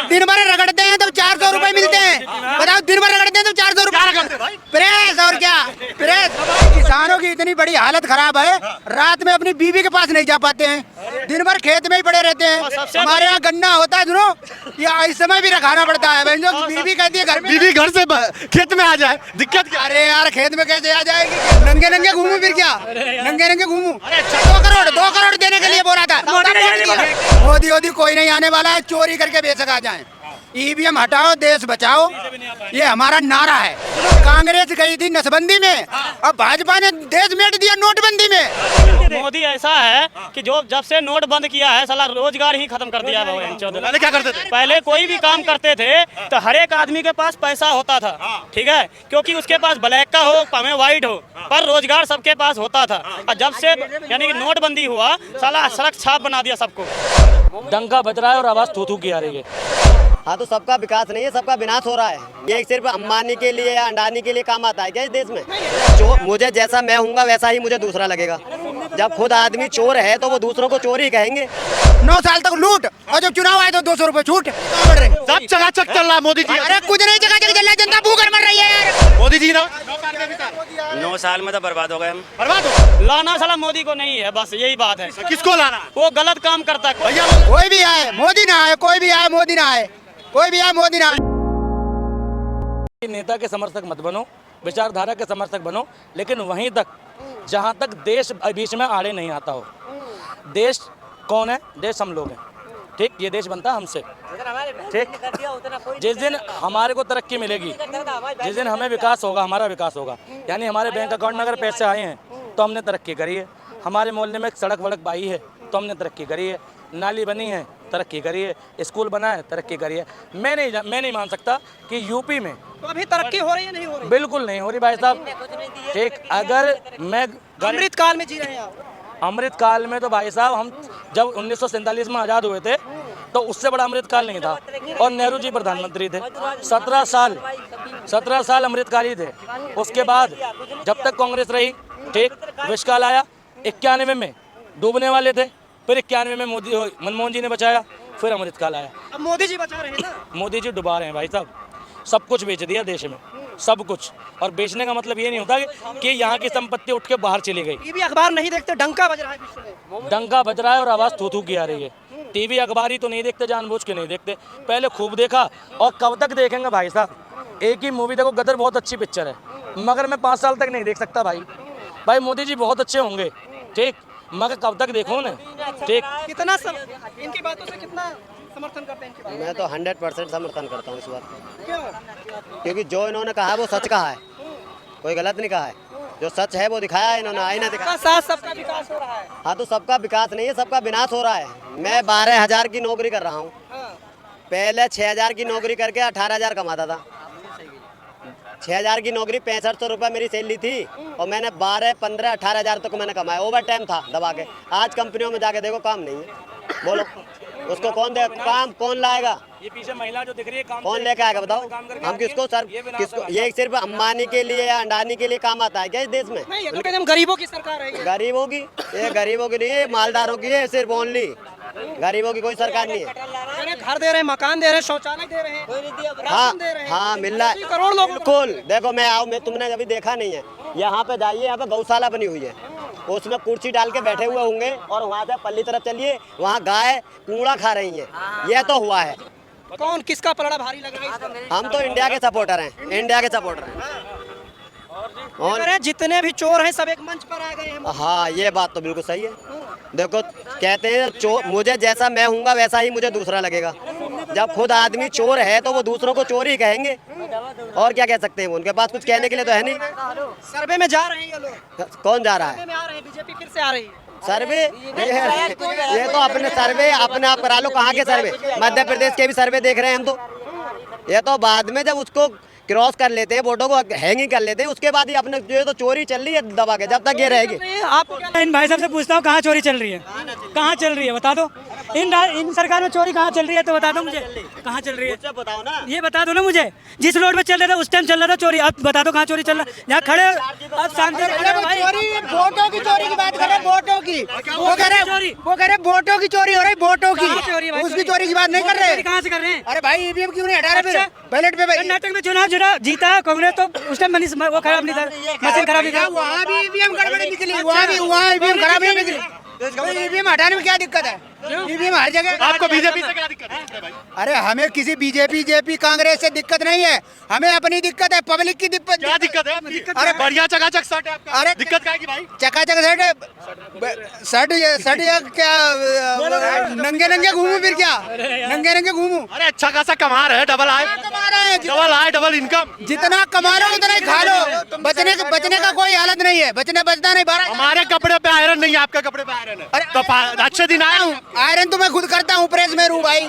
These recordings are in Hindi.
दिन भर रगड़ते हैं तो 400 रुपए मिलते हैं। बताओ, दिन भर रगड़ते हैं तो 400 रुपए प्रेस, और क्या प्रेस। किसानों की इतनी बड़ी हालत खराब है, रात में अपनी बीवी के पास नहीं जा पाते हैं, दिन भर खेत में ही पड़े रहते हैं। हमारे यहाँ गन्ना होता है सुनो, या इस समय भी रखाना पड़ता है। बीवी कहती है घर में, बीवी घर से खेत में आ जाए, दिक्कत क्या? अरे यार, खेत में कैसे आ जाएगी? नंगे नंगे घूमू फिर क्या? नंगे नंगे घूमू। 2 करोड़ देने के लिए बोला था मोदी। मोदी कोई नहीं आने वाला है, चोरी करके बेचक आ जाए। ईवीएम हटाओ, देश बचाओ, ये हमारा नारा है। कांग्रेस गई थी नसबंदी में, अब भाजपा ने देश मेट दिया नोटबंदी में। मोदी ऐसा है कि जो जब से नोट बंद किया है, साला रोजगार ही खत्म कर दिया है। पहले क्या करते थे? पहले कोई भी काम करते थे तो हर एक आदमी के पास पैसा होता था, ठीक है, क्योंकि उसके पास ब्लैक का हो हमें व्हाइट हो, पर रोजगार सबके पास होता था। और जब से यानी कि नोटबंदी हुआ, साला सड़क छाप बना दिया सबको। डंका बज रहा है और आवाज थू थू की आ रही है। हाँ, तो सबका विकास नहीं है, सबका विनाश हो रहा है। ये सिर्फ अंबानी के लिए या अंडानी के लिए काम आता है क्या इस देश में? जो मुझे जैसा मैं हूँगा वैसा ही मुझे दूसरा लगेगा। जब खुद आदमी चोर है तो वो दूसरों को चोर ही कहेंगे। 9 साल तक लूट, और जब चुनाव आए तो 200 रुपए छूट। सब चकाचक चल रहा है मोदी जी। अरे कुछ नहीं, जगह जगह चल रहा है, जनता भूख मर रही है यार। मोदी जी ना 9 साल में तो बर्बाद हो गए हम। बर्बाद हो। लाना साला मोदी को नहीं है, बस यही बात है। किसको लाना? वो गलत काम करता है। भैया कोई भी आए मोदी ना आए, कोई भी आए मोदी ना आए, कोई भी आए मोदी ना आए। नेता के समर्थक मत बनो, विचारधारा के समर्थक बनो, लेकिन वहीं तक जहां तक देश बीच में आड़े नहीं आता हो। देश कौन है? देश हम लोग हैं, ठीक। ये देश बनता है हमसे, ठीक। जिस दिन हमारे को तरक्की मिलेगी, जिस दिन हमें विकास होगा, हमारा विकास होगा, यानी हमारे बैंक अकाउंट में अगर पैसे आए हैं तो हमने तरक्की करी है। हमारे मोहल्ले में एक सड़क वड़क आई है तो हमने तरक्की करी है, नाली बनी है तरक्की करी है, स्कूल बना है तरक्की करी है। मैं नहीं मान सकता कि यूपी में तो अभी तरक्की हो रही है, नहीं हो रही? बिल्कुल नहीं हो रही भाई साहब, ठीक। अगर मैं अमृत काल में जी रहे हैं आप। अमृत काल में तो भाई साहब हम जब 1947 में आज़ाद हुए थे तो उससे बड़ा अमृत काल नहीं था, और नेहरू जी प्रधानमंत्री थे। 17 साल अमृत काल ही थे। उसके बाद जब तक कांग्रेस रही, ठीक, विश्वकाल आया। 91 में डूबने वाले थे, फिर 91 में मनमोहन जी ने बचाया, फिर अमृत काल आया। अब मोदी जी बचा रहे हैं ना। मोदी जी डुबा रहे हैं भाई साहब, सब कुछ बेच दिया देश में, सब कुछ। और बेचने का मतलब ये नहीं होता कि यहाँ की संपत्ति उठ के बाहर चली गई। टीवी अखबार नहीं देखते, डंका बज रहा है बीच में। डंका बज रहा है और आवाज़ थू थू की आ रही है। टीवी अखबार ही तो नहीं देखते, जानबूझ के नहीं देखते। पहले खूब देखा, और कब तक देखेंगे भाई साहब? एक ही मूवी देखो, गदर बहुत अच्छी पिक्चर है, मगर मैं 5 साल तक नहीं देख सकता भाई मोदी जी बहुत अच्छे होंगे, ठीक, मगर कब तक देखो उन्हें, ठीक। कितना इनकी बातों से कितना समर्थन करते हैं इनकी बात? मैं तो 100% समर्थन करता हूँ इस बात को, क्यों? क्योंकि जो इन्होंने कहा है वो सच कहा है, कोई गलत नहीं कहा है। जो सच है वो दिखाया है इन्होंने, आईना दिखाया। साथ सबका विकास हो रहा है। हाँ, तो सबका विकास नहीं है, सबका विनाश हो रहा है। मैं 12,000 की नौकरी कर रहा हूँ, पहले 6,000 की नौकरी करके 18,000 कमाता था। 6,000 की नौकरी 6500 रुपये मेरी सैलरी थी, और मैंने 12, 15, 18,000 तक मैंने कमाया। ओवर टाइम था दबा के। आज कंपनियों में जाके देखो, काम नहीं है। बोलो उसको कौन दे, काम कौन लाएगा? ये पीछे महिला जो दिख रही है, काम कौन लेके आएगा बताओ? हम किसको सर, किसको? ये सिर्फ अंबानी के लिए या अंडानी के लिए काम आता है क्या इस देश में? नहीं, ये तो कहते हैं हम गरीबों की सरकार है। गरीबों की? ये गरीबों की नहीं है, मालदारों की है सिर्फ, ओनली। गरीबों की कोई सरकार नहीं है। घर दे रहे हैं, मकान दे रहे हैं, शौचालय दे रहे हैं, राशन दे रहे हैं। हाँ, मिल रहा है करोड़ लोग। बिल्कुल। देखो मैं तुमने अभी देखा नहीं है, यहाँ पे जाइए, यहाँ पे गौशाला बनी हुई है, उसमें कुर्सी डाल के बैठे हुए होंगे, और वहाँ से पल्ली तरफ चलिए, वहाँ गाय कूड़ा खा रही है। यह तो हुआ है। कौन किसका पलड़ा भारी लग रहा है? हम तो इंडिया के सपोर्टर हैं, इंडिया के सपोर्टर हैं। और जितने भी चोर हैं सब एक मंच पर आ गए हैं। हाँ, ये बात तो बिल्कुल सही है। देखो कहते हैं मुझे जैसा मैं हूँगा वैसा ही मुझे दूसरा लगेगा। जब खुद आदमी चोर है तो वो दूसरों को चोर ही कहेंगे, और क्या कह सकते हैं? उनके पास कुछ कहने के लिए तो है नहीं। सर्वे में जा रहे हैं ये लोग। कौन जा रहा है? में आ रहे हैं, बीजेपी फिर से आ रही है। सर्वे? ये तो अपने सर्वे अपने आप करा लो। कहाँ के सर्वे? मध्य प्रदेश के भी सर्वे देख रहे हैं हम तो। ये तो बाद में जब उसको क्रॉस कर लेते हैं, वोटों को हैंगिंग कर लेते हैं, उसके बाद ही अपने जो तो चोरी चल रही है दबा के, जब तक ये रहेगी। आप इन भाई साहब से पूछता हूँ, कहाँ चोरी चल रही है? कहाँ चल रही है बता दो। इन सरकार में चोरी कहाँ चल रही है तो बता दो मुझे, कहाँ चल रही है बताओ ना। ये बता दो ना मुझे। जिस रोड पे चल रहा था उस टाइम चल रहा था चोरी, अब बता दो कहाँ चोरी चल रहा है। यहाँ खड़े अब शांति से खड़े हो भाई। वोटों की चोरी की बात कर रहे हैं, वोटों की। वो कह रहे वोटों की चोरी हो रही, वोटों की। कहाँ चोरी भाई? उसकी चोरी की बात नहीं कर रहे। चोरी कहाँ से कर रहे हैं? अरे भाई ईवीएम क्यों नहीं हटा रहे फिर बैलेट पे? भाई कर्नाटक में चुनाव जीता कांग्रेस तो उस टाइम वो खराब नहीं था, मशीन खराब नहीं था। वहाँ भी ईवीएम गड़बड़ी निकली, वहाँ ईवीएम खराब नहीं निकली। ईवीएम हटाने में क्या दिक्कत है? ईवीएम हर जगह। आपको बीजेपी से क्या दिक्कत है भाई? अरे हमें किसी बीजेपी जेपी कांग्रेस से दिक्कत नहीं है, हमें अपनी दिक्कत है, पब्लिक की दिक्कत। क्या दिक्कत है? अरे बढ़िया चकाचक शर्ट है आपका। अरे दिक्कत क्या है कि भाई? चकाचक शर्ट या क्या नंगे नंगे घूमू फिर क्या? नंगे नंगे घूमू? अरे अच्छा खासा कमा रहे हैं, डबल आय, कमा रहे हैं, डबल आय, डबल इनकम। जितना कमा लो उतना ही खा लो। बचने का कोई हालत नहीं है, बचता नहीं। 12 हमारे कपड़े पे आयरन नहीं है, आपके कपड़े पे आयरन है। अरे तो अच्छे दिन आए हूँ। आयरन तो मैं खुद करता हूँ, प्रेस में रू भाई।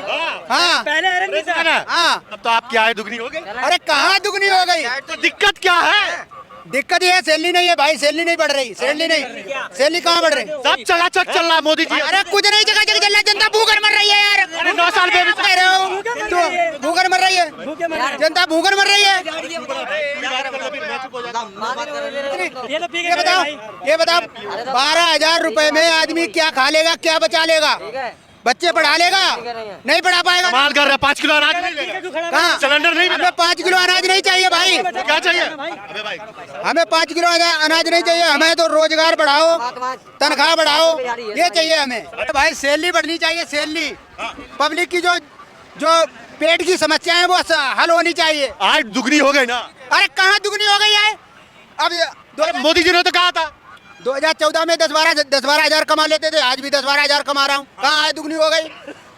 हाँ पहले आयरन नहीं था। हाँ। अब तो आपकी आय दुगनी हो गई। अरे कहाँ दुगनी हो गई? तो दिक्कत क्या है? दिक्कत ये है सैलरी नहीं है भाई, सैलरी नहीं बढ़ रही। सैलरी कहाँ बढ़ रही? सब चकाचक चल रहा है मोदी जी। अरे कुछ नहीं चकाचक चल रहा है, जनता भूखर मर रही है यार। अरे 9 साल में भी कह रहे हो तो भूखर मर रही है, जनता भूखर मर रही है। ये बताओ 12,000 रुपए में आदमी क्या खा लेगा, क्या बचा लेगा? बच्चे पढ़ा लेगा? नहीं पढ़ा पाएगा। माल कर रहे 5 किलो अनाज नहीं लेगा। कहाँ? सिलेंडर नहीं मिला। हमें 5 किलो अनाज नहीं चाहिए भाई। क्या चाहिए? अबे भाई हमें 5 किलो अनाज नहीं चाहिए, हमें तो रोजगार बढ़ाओ, तनख्वाह बढ़ाओ, ये चाहिए हमें। अरे भाई सैलरी बढ़नी चाहिए, सैलरी। पब्लिक की जो पेट की समस्या है वो हल होनी चाहिए। आय दुगनी हो गई ना। अरे कहाँ दुगनी हो गई है? अब मोदी जी ने तो कहा था 2014 में 10-12 हजार कमा लेते थे, आज भी 10-12 हजार कमा रहा हूँ। कहाँ है दुगनी हो गई?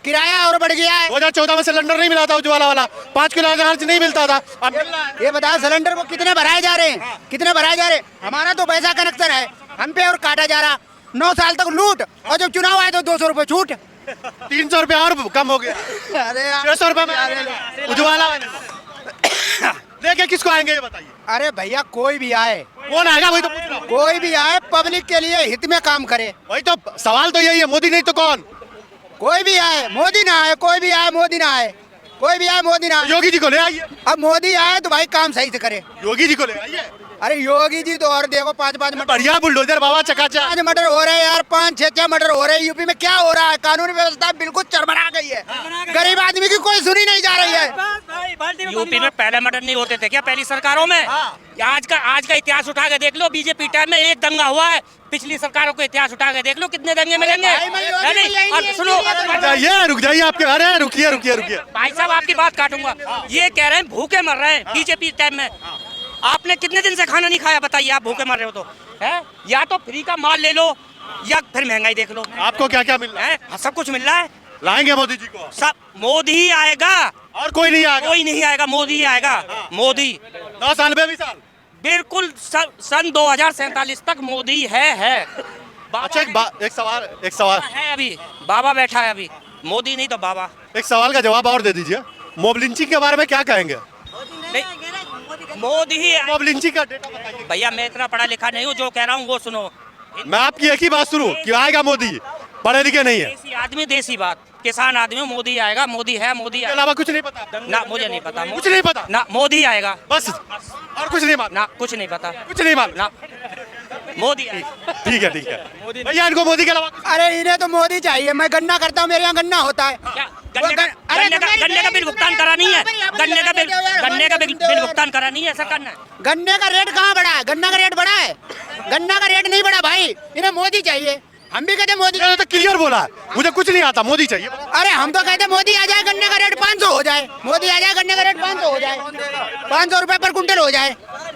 किराया और बढ़ गया है। 2014 में सिलेंडर नहीं मिला था, उज्ज्वला वाला 5 किलो अनाज नहीं मिलता था, अब मिल रहा है। ये बताओ सिलेंडर को कितने भराए जा रहे हैं, कितने भराए जा रहे हैं? हमारा तो पैसा कनेक्शन है, हम पे और काटा जा रहा। 9 साल तक लूट, और जब चुनाव आए तो 200 रुपए छूट। 300 रुपए और कम हो गया। अरे 600 रुपए में उज्ज्वला लेके किसको आएंगे ये बताइए? अरे भैया कोई भी आए, कौन आएगा वही तो पूछ रहा हूँ। कोई भी आए पब्लिक के लिए हित में काम करे। वही तो सवाल तो यही है, मोदी नहीं तो कौन? कोई भी आए, मोदी ना आए, कोई भी आए, मोदी ना आए, कोई भी आए, मोदी ना आए। योगी जी को ले आइए। अब मोदी आए तो भाई काम सही से करे। योगी जी को ले आइए। अरे योगी जी तो और देखो 5-5 मर्डर, बढ़िया बुलडोजर बाबा चकाचक। 5 मर्डर हो रहे हैं यार, 5-6 मर्डर हो रहे हैं यूपी में। क्या हो रहा है? कानून व्यवस्था बिल्कुल चरमरा गई है, गरीब आदमी की कोई सुनी नहीं जा रही है। यूपी में पहले मर्डर नहीं होते थे क्या पहली सरकारों में? आज का इतिहास उठा के देख लो, बीजेपी टाइम में एक दंगा हुआ है, पिछली सरकारों का इतिहास उठा के देख लो कितने दंगे मिलेंगे। है नहीं? और सुनो रुक जाइए आपके। अरे रुकिए। भाई साहब आपकी बात काटूंगा। ये कह रहे हैं भूखे मर रहे हैं बीजेपी टाइम में। आपने कितने दिन से खाना नहीं खाया बताइए, आप भूखे मर रहे हो तो है? या तो फ्री का माल ले लो या फिर महंगाई देख लो। आपको क्या क्या मिल रहा है? हाँ, सब कुछ मिल रहा है। लाएंगे मोदी जी को। सब मोदी ही आएगा, और कोई नहीं आएगा। कोई नहीं आएगा, मोदी ही आएगा। मोदी 9 साल में भी साल बिल्कुल सन 2047 तक मोदी है। अच्छा एक सवाल है, अभी बाबा बैठा है, अभी मोदी नहीं तो बाबा। एक सवाल का जवाब और दे दीजिए। मॉब लिंचिंग के बारे में क्या कहेंगे? नहीं, मोदी ही मॉब लिंचिंग का डेटा बताइए। भैया मैं इतना पढ़ा लिखा नहीं हूँ, जो कह रहा हूँ वो सुनो। मैं आपकी एक ही बात सुनूं कि आएगा मोदी, पढ़े लिखे नहीं है। देसी आदमी देसी बात, किसान आदमी हूँ, मोदी आएगा, मोदी है, मोदी इसके आएगा। अलावा कुछ नहीं पता? ना मुझे नहीं पता, कुछ नहीं पता ना मोदी आएगा बस, और कुछ नहीं मालूम? ना कुछ नहीं पता, कुछ नहीं मालूम ना मोदी आएगा। ठीक है भैया, इनको मोदी के अलावा अरे इन्हें तो मोदी चाहिए। मैं गन्ना करता हूँ, मेरे यहाँ गन्ना होता है। क्या गन्ने का बिल भुगतान करा नहीं है? गन्ने का बिल भुगतान करा नहीं है सरकार ने? गन्ने का रेट कहाँ बढ़ा है? गन्ना का रेट बढ़ा है? गन्ना का रेट नहीं बढ़ा भाई। इन्हें मोदी चाहिए। हम भी कहते मोदी। तो क्लियर बोला है, मुझे कुछ नहीं आता, मोदी चाहिए। अरे हम तो कहते मोदी आ जाए, गन्ने का रेट 500 हो जाए। मोदी आ जाए, गन्ने का रेट 500 हो जाए, 500 रुपए पर कुंटल हो जाए।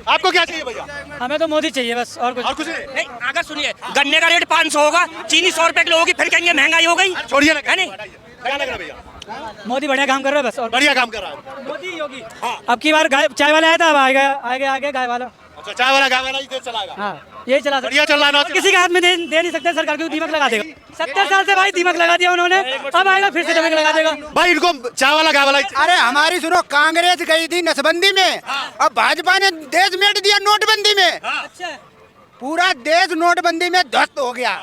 आपको क्या चाहिए भैया? हमें तो मोदी चाहिए बस, और कुछ नहीं। नहीं, अगर सुनिए, गन्ने का रेट 500 होगा, चीनी 100 रुपए किलो होगी, फिर कहेंगे महंगाई हो गई। छोड़िए ना, है नहीं? क्या लग रहा है भैया? मोदी बढ़िया काम कर रहा है बस। और बढ़िया काम कर रहा है मोदी योगी। अब की बार चाय वाला आया था, अब आगे गाय वाला। अच्छा, चाय वाला गाय वाला ही देश चलाएगा। हाँ, यही चला सकते। बढ़िया चल रहा है ना? किसी के हाथ में दे नहीं सकते, सरकार को दीमक लगा देगा। 70 साल से भाई दीमक लगा दिया उन्होंने, अब आएगा फिर से दीमक लगा देगा भाई। इनको चाय वाला गाय वाला। अरे हमारी सुनो, कांग्रेस गई थी नसबंदी में, अब भाजपा ने देश मेट दिया नोटबंदी में। अच्छा, पूरा देश नोटबंदी में ध्वस्त हो गया।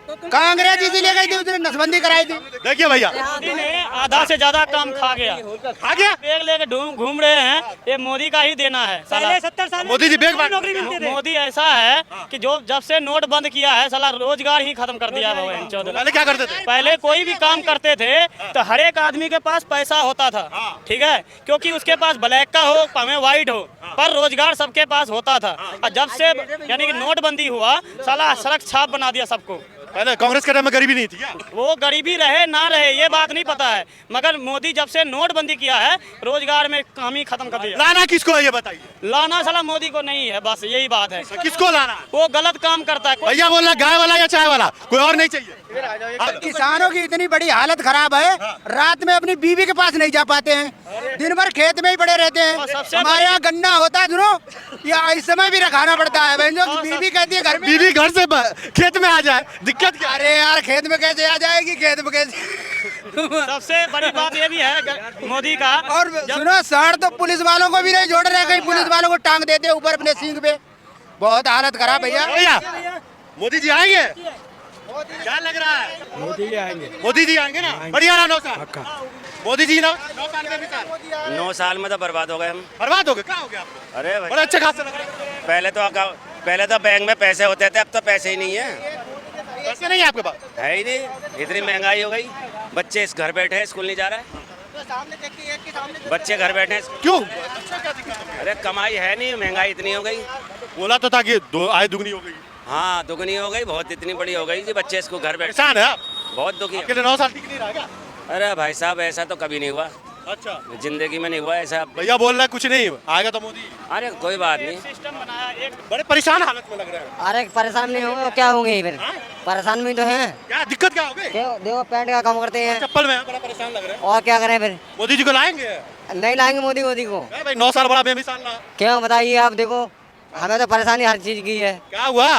कांग्रेस इसीलिए गई थी, उसने नसबंदी कराई थी। देखिए भैया, मोदी ने आधा से ज्यादा काम खा गया। आ गया बैग लेके घूम रहे हैं, ये मोदी का ही देना है साला। पहले 70 साल में मोदी जी बैग बांट- नौकरी मिलती थी। मोदी ऐसा है कि जो जब से नोट बंद किया है साला रोजगार ही खत्म कर दिया है चौधरी। पहले क्या करते थे? पहले कोई भी काम करते थे तो हर एक आदमी के पास पैसा होता था, ठीक है, क्योंकि उसके पास ब्लैक का हो भाਵੇਂ व्हाइट हो, पर रोजगार सबके पास होता था। और जब से यानी कि नोटबंदी हुआ साला सड़क छाप बना दिया सबको। पहले कांग्रेस के टाइम में गरीबी नहीं थी क्या? वो गरीबी रहे ना रहे ये बात नहीं पता है, मगर मोदी जब से नोटबंदी किया है रोजगार में कमी खत्म कर दिया। लाना किसको है ये बताइए? लाना साला मोदी को नहीं है, बस यही बात है। किसको लाना? वो गलत काम करता है। भैया बोल रहा गाय वाला या चाय वाला, कोई और नहीं चाहिए। किसानों की इतनी बड़ी हालत खराब है, रात में अपनी बीवी के पास नहीं जा पाते हैं, दिन भर खेत में ही पड़े रहते हैं। हमारे यहाँ गन्ना होता है सुनो, या इस समय भी रखाना पड़ता है। बहनों बीवी कहती है घर में, बीवी घर से खेत में आ जाए, दिक्कत क्या? अरे यार खेत में कैसे आ जाएगी, खेत में कैसे? सबसे बड़ी बात ये भी है मोदी का। और सुनो सर, तो पुलिस वालों को भी नहीं जोड़ रहे, कहीं पुलिस वालों को टांग देते ऊपर अपने सींग पे। बहुत हालत खराब भैया। भैया मोदी जी आएंगे? क्या लग रहा है? मोदी जी आएंगे ना? बढ़िया रहा 9 साल। मोदी जी 9 साल में भी साल 9 साल में तो बर्बाद हो गए हम। बर्बाद हो गए। क्या हो गया आपको? अरे भाई बड़े अच्छे खासे लग रहे हैं। पहले तो बैंक में पैसे होते थे, अब तो पैसे ही नहीं है। पैसे नहीं है आपके पास? है ही नहीं, इतनी महंगाई हो गई। बच्चे इस घर बैठे हैं, स्कूल नहीं जा रहे हैं। बच्चे घर बैठे हैं। क्यों? अरे कमाई है नहीं, महंगाई इतनी हो गई। बोला तो था कि आय दुगनी हो गई। हाँ दुगनी हो गई, बहुत इतनी बड़ी हो गई जी। बच्चे इसको घर बैठे परेशान है आप? बहुत दुखी अकेले 9 साल टिक नहीं रहा क्या? अरे भाई साहब ऐसा तो कभी नहीं हुआ, अच्छा जिंदगी में नहीं हुआ ऐसा। भैया बोल रहा है कुछ नहीं आएगा तो मोदी। अरे कोई बात नहीं। सिस्टम बनाया एक बड़े परेशान हालत में लग रहे हैं। अरे परेशान नहीं होंगे, क्या होंगे फिर? परेशान भी तो हैं। क्या दिक्कत क्या हो गई? देखो पैंट का काम करते हैं, चप्पल में हैं, बड़ा परेशान लग रहे हैं। और क्या करें फिर? मोदी जी को लाएंगे? नहीं लाएंगे मोदी को। है भाई 9 साल बड़ा बेमिसाल रहा। क्यों बताइए आप? देखो हमें तो परेशानी हर चीज की है। क्या हुआ?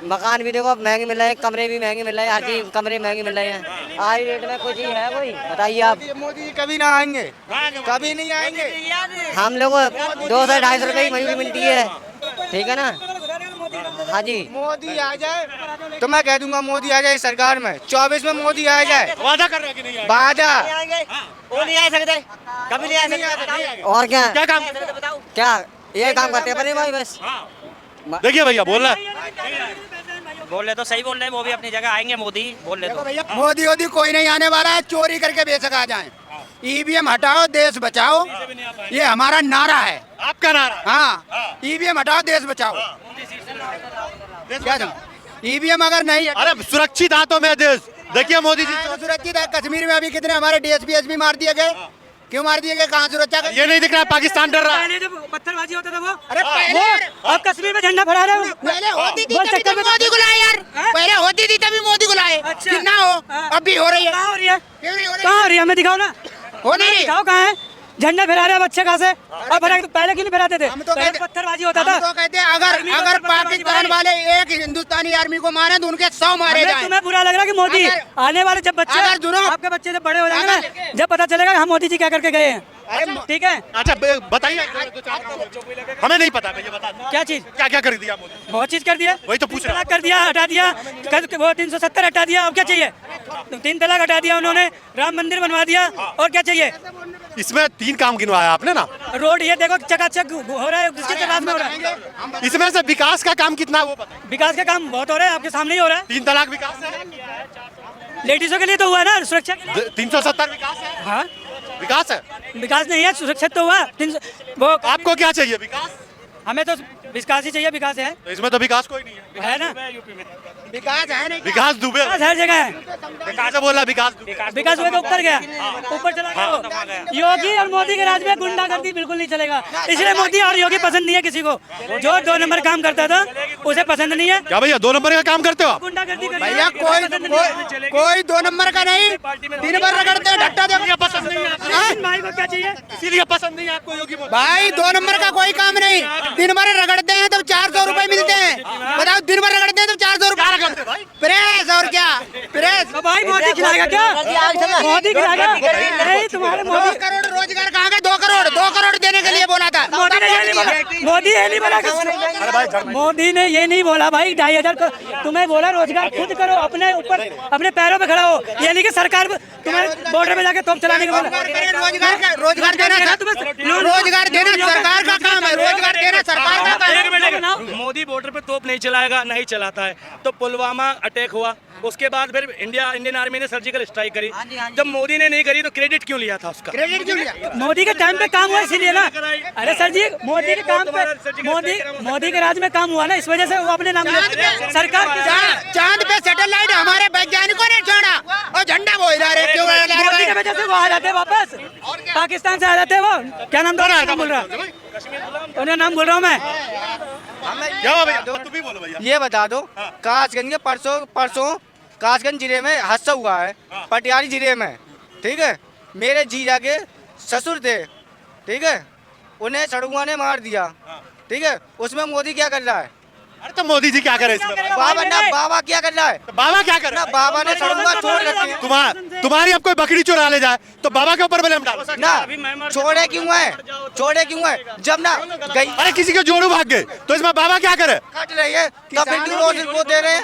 मकान भी देखो महंगे मिल रहे हैं, कमरे भी महंगे मिल रहे हैं, हर चीज कमरे महंगे मिल रहे हैं। आज रेट में कोई चीज है कोई? बताइए आप। मोदी जी कभी ना आएंगे, कभी नहीं आएंगे। हम लोग 200-250 रुपए की मजदूरी मिलती है, ठीक है ना? हाँ जी। मोदी आ जाए तो मैं कह दूंगा मोदी आ जाए सरकार में, 24 में मोदी आ जाए। वादा कर रहे हैं कि नहीं आएगा? वादा वो नहीं आ सकते, कभी नहीं आ सकते। और क्या क्या काम? क्या ये काम करते हैं भाई बस। देखिए भैया बोल रहा है। बोल रहे तो सही बोल रहे हैं, वो भी अपनी जगह आएंगे मोदी। बोल रहे तो मोदी कोई नहीं आने वाला है, चोरी करके बेशक आ जाए। ईवीएम हटाओ देश बचाओ, ये हमारा नारा है। आपका नारा? हाँ, ईवीएम हटाओ देश बचाओ। क्या ईवीएम अगर नहीं अरे सुरक्षित हाथों में देश। देखिए मोदी जी तो सुरक्षित है। कश्मीर में अभी कितने हमारे डीएसपी एसपी मार दिए गए, क्यों मार दिए गए? कहाँ सुरक्षा का? ये नहीं दिख रहा है पाकिस्तान डर रहा है। पहले जब पत्थरबाजी होता था वो, अरे पहले अब कश्मीर में झंडा फहरा रहे हो। पहले होती थी बस तभी चक्कर तो में- मोदी को लाए यार। पहले होती थी तभी मोदी को लाए। अच्छा। कि ना हो, अब भी हो रही है। कहाँ हो रही है? क्यों नहीं हो रही? कहाँ हो रही है? हमें दिखाओ ना, हो नहीं रही। दिखाओ कहाँ है? झंडा फहरा रहे हैं अच्छे खासे। और पहले क्यों नहीं फहराते थे? हम तो पहले कहते- पत्थरबाजी होता हम था। तो कहते हैं अगर पाकिस्तान वाले एक हिंदुस्तानी आर्मी को मारे तो उनके 100 मारे हमें जाएं। तुम्हें बुरा लग रहा है कि मोदी अगर- आने वाले जब बच्चे अगर सुनो- आपके बच्चे जब बड़े हो जाएंगे ना, अगर- जब पता चलेगा कि हम मोदी जी क्या करके गए हैं। ठीक है, अच्छा बताइए दो चार काम। हमें नहीं पता भैया बता दो। क्या चीज? क्या क्या कर दिया मोदी? बहुत चीज कर दिया। वही तो पूछ रहा हूं। 3 तलाक कर दिया, हटा दिया। वो 370 हटा दिया। अब क्या चाहिए? 3 तलाक हटा दिया उन्होंने, राम मंदिर बनवा दिया। और क्या चाहिए? इसमें 3 काम गिनवाया आपने ना। रोड ये देखो चकाचक हो रहा है, किसके तलाश में हो रहा है? इसमें से विकास का काम कितना है वो बताइए। विकास का काम बहुत हो रहा है, आपके सामने ही हो रहा 3 तलाक विकास है, है। लेडीजों के लिए तो हुआ ना, सुरक्षा के लिए। 370 विकास है। हाँ, विकास है। विकास नहीं है, सुरक्षा तो हुआ। वो आपको क्या चाहिए? विकास? हमें तो विकास ही चाहिए, विकास है। तो इसमें तो विकास कोई नहीं है। है ना? विकास है नहीं। विकास दुबे। विकास हर जगह है। विकास से बोला विकास दुबे। विकास हुआ तो ऊपर गया, ऊपर चला गया वो। योगी और मोदी के राज में गुंडागर्दी बिल्कुल नहीं चलेगा, इसलिए मोदी और योगी पसंद नहीं है किसी को। जो 2 नंबर काम करता था उसे पसंद नहीं है। क्या भैया 2 नंबर का काम करते हो आप? गुंडागर्दी कर भैया कोई 2 नंबर का नहीं, दिन भर रगड़ते हैं, डट्टा दे। पसंद नहीं है भाई को क्या चाहिए? इसीलिए पसंद नहीं है आपको योगी मोदी। भाई 2 नंबर का कोई काम नहीं, दिन भर रगड़ते हैं तब 400 रुपए मिलते हैं। बताओ दिन भर रगड़ते हैं तब 400 रुपए। प्रेस और क्या प्रेस? तो भाई मोदी खिलाएगा क्या? मोदी खिलाएगा नहीं, तुम्हारे 2 मोदी। करोड़ रोजगार कहाँ गए? 2 करोड़ देने के लिए बोला था। मोदी ने ये नहीं मोदी ये नहीं बोला, मोदी ने ये नहीं बोला भाई 2500 तुम्हें बोला रोजगार खुद करो, अपने ऊपर अपने पैरों पे खड़ा हो। ये नहीं कि सरकार तुम्हें बॉर्डर पे जाके तोप चलाने के बोला। रोजगार देना सरकार का काम है, रोजगार देना सरकार का काम है। मोदी बॉर्डर पे तोप नहीं चलाएगा, नहीं चलाता है। तो पुलवामा अटैक हुआ, उसके बाद फिर इंडियन आर्मी ने सर्जिकल स्ट्राइक करी। जब मोदी ने नहीं करी तो क्रेडिट क्यों लिया था उसका? क्रेडिट क्यों लिया? मोदी के टाइम पे काम हुआ इसीलिए ना। अरे सर जी मोदी के काम पे मोदी के राज में काम हुआ ना, इस वजह से वो अपने नाम सरकार चांद पे सैटेलाइट हमारे वैज्ञानिकों ने छोड़ा और झंडा वो इधर है। क्यों मोदी की वजह से वो आ जाते वापस, पाकिस्तान से आ जाते वो। क्या नाम था? नाम बोल रहा उन्हें नाम बोल रहा हूँ मैं। क्या हुआ भैया? तुम भी बोलो भैया। ये बता दो, कासगंज के परसों कासगंज जिले में हादसा हुआ है, पटियाली जिले में, ठीक है। मेरे जीजा के ससुर थे, ठीक है, उन्हें सड़ुआ ने मार दिया, ठीक है। उसमें मोदी क्या कर रहा है? अरे तो मोदी जी क्या करे इसमें? बाबा क्या कर रहा है? तो बाबा क्या करे? बाबा ने सड़ुआ छोड़ रखी है। तुम्हारी अब कोई बकरी चुरा ले जाए तो बाबा के ऊपर ब्लेम डालो ना, छोड़े क्यों है? जब ना गई, अरे किसी के जोड़ू भाग गए तो इसमें बाबा क्या करे? कट रही है, तब फिर वो दे रहे हैं।